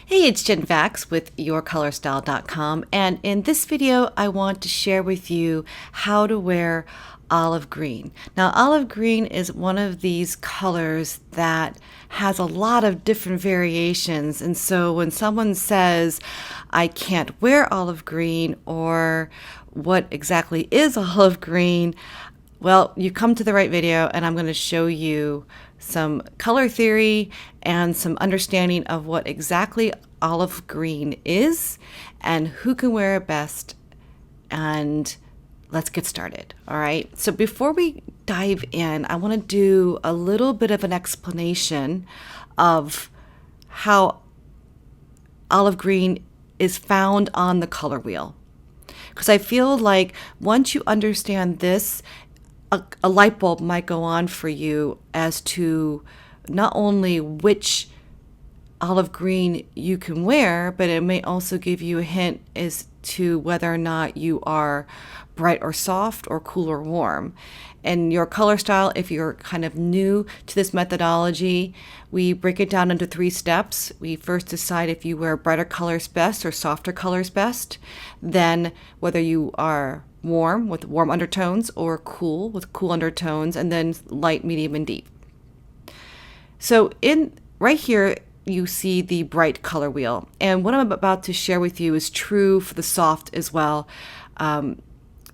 Hey, it's Jen Vax with YourColorStyle.com, and in this video I want to share with you how to wear olive green. Now, olive green is one of these colors that has a lot of different variations, and so when someone says, I can't wear olive green, or what exactly is olive green, well, you come to the right video, and I'm going to show you some color theory and some understanding of what exactly olive green is and who can wear it best. And let's get started. All right. So before we dive in, I want to do a little bit of an explanation of how olive green is found on the color wheel. Because I feel like once you understand this, a light bulb might go on for you as to not only which olive green you can wear, but it may also give you a hint as to whether or not you are bright or soft or cool or warm. And your color style, if you're kind of new to this methodology, we break it down into 3 steps. We first decide if you wear brighter colors best or softer colors best, then whether you are warm with warm undertones or cool with cool undertones, and then light, medium, and deep. So right here, you see the bright color wheel. And what I'm about to share with you is true for the soft as well. So I'm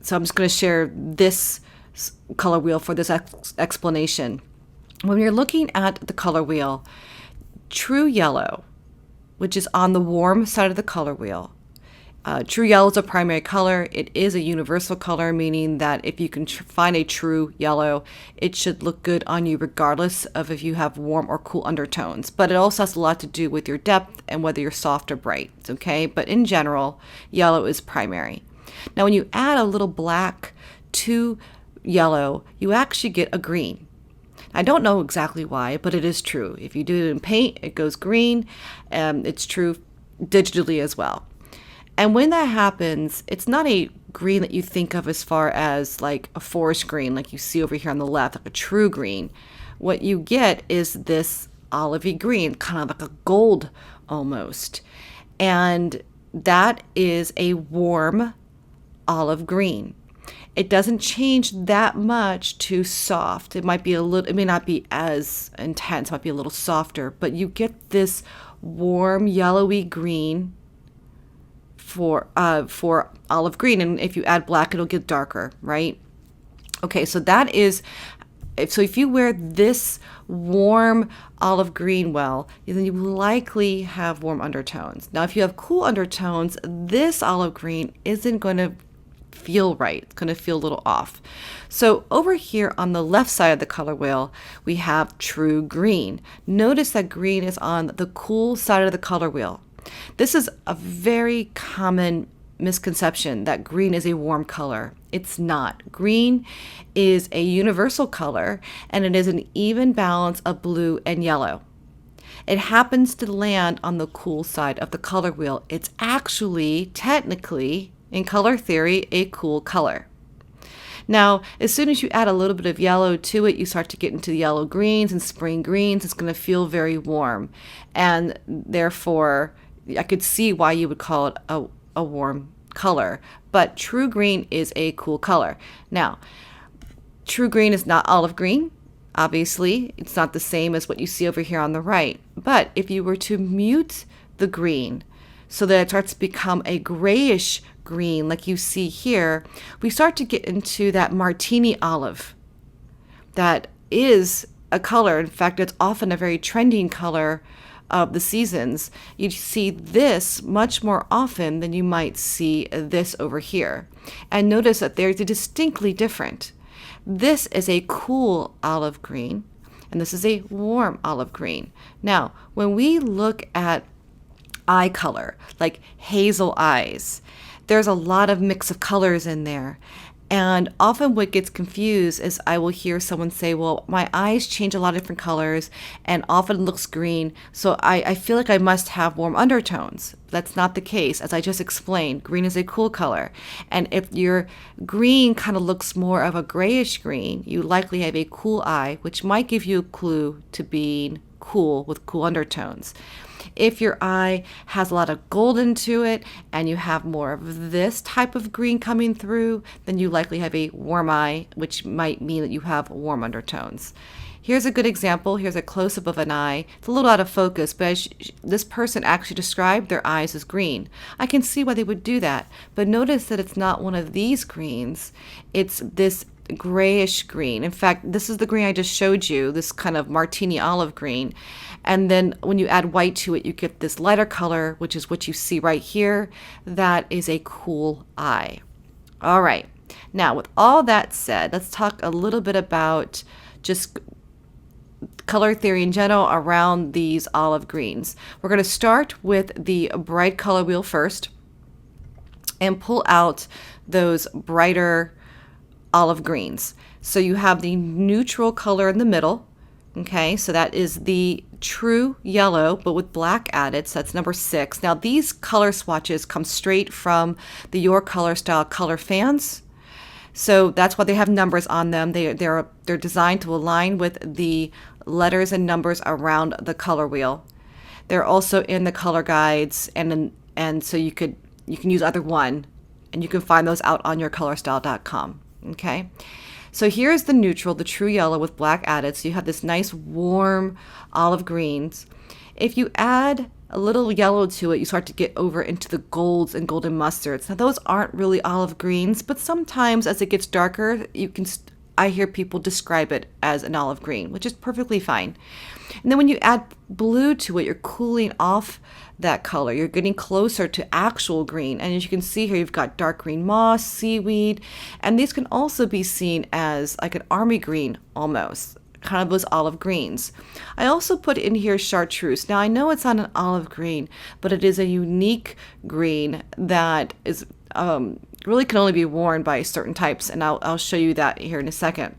just going to share this color wheel for this explanation. When you're looking at the color wheel, true yellow, which is on the warm side of the color wheel, true yellow is a primary color. It is a universal color, meaning that if you can find a true yellow, it should look good on you regardless of if you have warm or cool undertones. But it also has a lot to do with your depth and whether you're soft or bright, okay? But in general, yellow is primary. Now, when you add a little black to yellow, you actually get a green. I don't know exactly why, but it is true. If you do it in paint, it goes green. It's true digitally as well. And when that happens, it's not a green that you think of as far as like a forest green, like you see over here on the left, like a true green. What you get is this olivey green, kind of like a gold almost. And that is a warm olive green. It doesn't change that much to soft. It might be it may not be as intense, it might be a little softer, but you get this warm yellowy green for olive green, and if you add black, it'll get darker, right? Okay, so if you wear this warm olive green well, then you likely have warm undertones. Now, if you have cool undertones, this olive green isn't going to feel right. It's going to feel a little off. So over here on the left side of the color wheel, we have true green. Notice that green is on the cool side of the color wheel. This is a very common misconception that green is a warm color. It's not. Green is a universal color, and it is an even balance of blue and yellow. It happens to land on the cool side of the color wheel. It's actually, technically, in color theory, a cool color. Now, as soon as you add a little bit of yellow to it, you start to get into the yellow greens and spring greens. It's going to feel very warm, and therefore I could see why you would call it a warm color, but true green is a cool color. Now, true green is not olive green. Obviously, it's not the same as what you see over here on the right, but if you were to mute the green so that it starts to become a grayish green like you see here, we start to get into that martini olive. That is a color. In fact, it's often a very trending color of the seasons. You see this much more often than you might see this over here. And notice that they're distinctly different. This is a cool olive green, and this is a warm olive green. Now, when we look at eye color, like hazel eyes, there's a lot of mix of colors in there. And often what gets confused is I will hear someone say, well, my eyes change a lot of different colors and often looks green, so I feel like I must have warm undertones. That's not the case. As I just explained, green is a cool color. And if your green kind of looks more of a grayish green, you likely have a cool eye, which might give you a clue to being cool with cool undertones. If your eye has a lot of gold into it and you have more of this type of green coming through, then you likely have a warm eye, which might mean that you have warm undertones. Here's a good example. Here's a close-up of an eye. It's a little out of focus, but as this person actually described their eyes as green. I can see why they would do that, but notice that it's not one of these greens. It's this grayish green. In fact, this is the green I just showed you, this kind of martini olive green. And then when you add white to it, you get this lighter color, which is what you see right here. That is a cool eye. All right. Now, with all that said, let's talk a little bit about just color theory in general around these olive greens. We're going to start with the bright color wheel first and pull out those brighter olive greens. So you have the neutral color in the middle. Okay, so that is the true yellow, but with black added. So that's number 6. Now these color swatches come straight from the Your Color Style color fans. So that's why they have numbers on them. They're designed to align with the letters and numbers around the color wheel. They're also in the color guides, and so you can use either one, and you can find those out on yourcolorstyle.com. Okay, so here's the neutral, the true yellow with black added. So you have this nice warm olive greens. If you add a little yellow to it, you start to get over into the golds and golden mustards. Now those aren't really olive greens, but sometimes as it gets darker, I hear people describe it as an olive green, which is perfectly fine. And then when you add blue to it, you're cooling off that color. You're getting closer to actual green. And as you can see here, you've got dark green moss, seaweed, and these can also be seen as like an army green almost, kind of those olive greens. I also put in here chartreuse. Now I know it's not an olive green, but it is a unique green that is really can only be worn by certain types, and I'll show you that here in a second.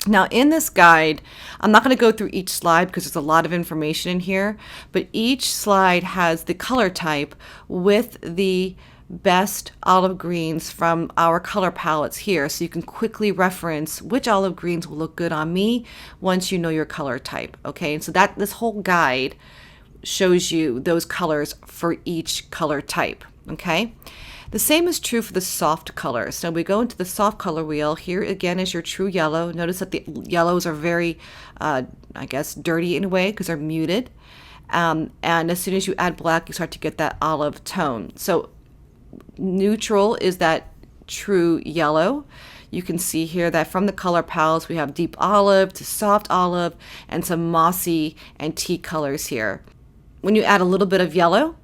Now in this guide, I'm not going to go through each slide because there's a lot of information in here, but each slide has the color type with the best olive greens from our color palettes here, so you can quickly reference which olive greens will look good on me once you know your color type. Okay, and so that this whole guide shows you those colors for each color type. Okay, the same is true for the soft colors. So we go into the soft color wheel. Here again is your true yellow. Notice that the yellows are very, I guess, dirty in a way because they're muted. And as soon as you add black, you start to get that olive tone. So neutral is that true yellow. You can see here that from the color palettes, we have deep olive to soft olive and some mossy and teak colors here. When you add a little bit of yellow,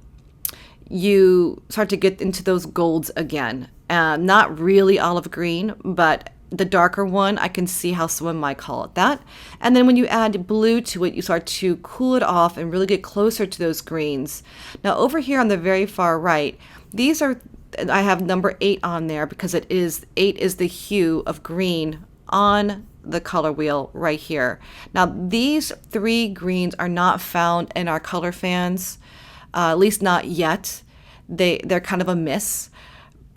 you start to get into those golds again. Not really olive green, but the darker one, I can see how someone might call it that. And then when you add blue to it, you start to cool it off and really get closer to those greens. Now over here on the very far right, these are, I have number 8 on there because 8 is the hue of green on the color wheel right here. Now these 3 greens are not found in our color fans, at least not yet. They're kind of a miss,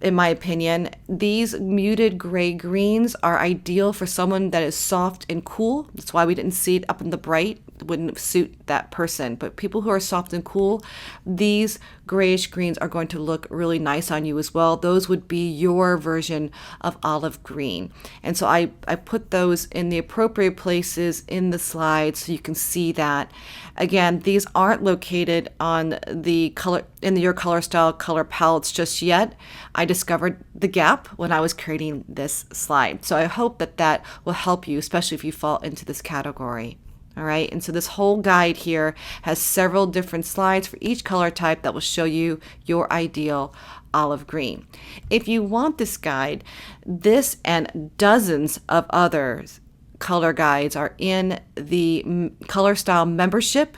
in my opinion. These muted gray greens are ideal for someone that is soft and cool. That's why we didn't see it up in the bright. It wouldn't suit that person. But people who are soft and cool, these grayish greens are going to look really nice on you as well. Those would be your version of olive green. And so I put those in the appropriate places in the slides so you can see that. Again, these aren't located on the color in Your Color Style color palettes just yet. I discovered the gap when I was creating this slide. So I hope that will help you, especially if you fall into this category. All right, and so this whole guide here has several different slides for each color type that will show you your ideal olive green. If you want this guide, this and dozens of others color guides are in the Color Style membership.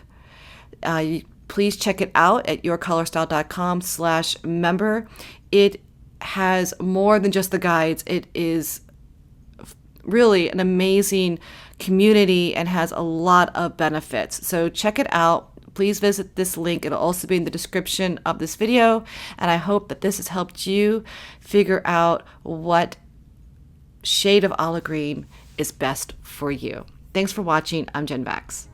Please check it out at yourcolorstyle.com/member. It has more than just the guides. It is really an amazing community and has a lot of benefits. So check it out. Please visit this link. It'll also be in the description of this video. And I hope that this has helped you figure out what shade of olive green is best for you. Thanks for watching. I'm Jen Vax.